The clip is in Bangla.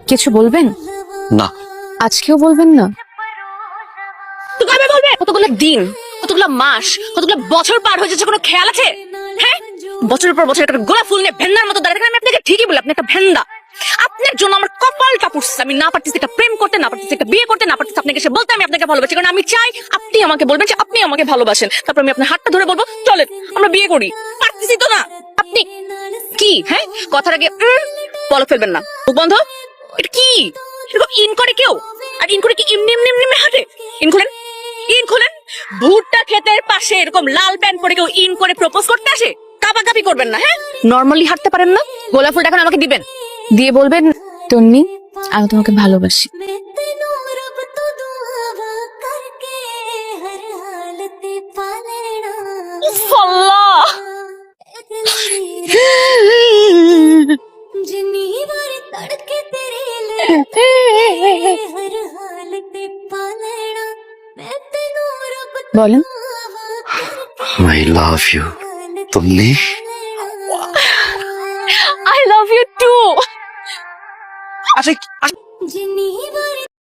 কিছু বলবেন? না। আজকেও বলবেন না? তো কবে বলবে? কতগুলো দিন, কতগুলো মাস, কতগুলো বছর পার হয়ে যাচ্ছে, কোনো খেয়াল আছে? হ্যাঁ, বছরের পর বছর একটা গোলাপ ফুল নিয়ে ভেন্ডার মতো দাঁড়িয়ে থাকেন। আমি আপনাকে ঠিকই বলি, আপনি একটা ভেন্ডা। আপনার জন্য আমার কপালটা পুড়ছে। আমি না পারতেছি একটা প্রেম করতে, না পারতেছি একটা বিয়ে করতে, না পারতেছি আপনাকে এসে বলতে আমি আপনাকে ভালোবাসি। কারণ আমি চাই আপনি আমাকে বলবেন যে আপনি আমাকে ভালোবাসেন। তারপর আমি আপনার হাতটা ধরে বলবো চলেন আমরা বিয়ে করি। পারতেছি তো না। আপনি কি হ্যাঁ কথার আগে পলক ফেলবেন না। মুখ বন্ধ। এটা কি এরকম ইন করে কেউ? আর ইন করে কি এমনি এমনি এমনি এমনি হাঁটে? ইন খুলেন, ইন খুলেন। ভুট্টা ক্ষেতের পাশে এরকম লাল প্যান্ট পরে কেউ ইন করে প্রপোজ করতে আসে? কাবাকাবি করবেন না। হ্যাঁ, নরমালি হাঁটতে পারেন না? গোলাপ ফুলটা এখন আমাকে দিবেন। দিয়ে বলবেন তন্নি আমি তোমাকে ভালোবাসি। উফ, আল্লাহ। বলেন। I love you, Tonni. I love you too. আচ্ছা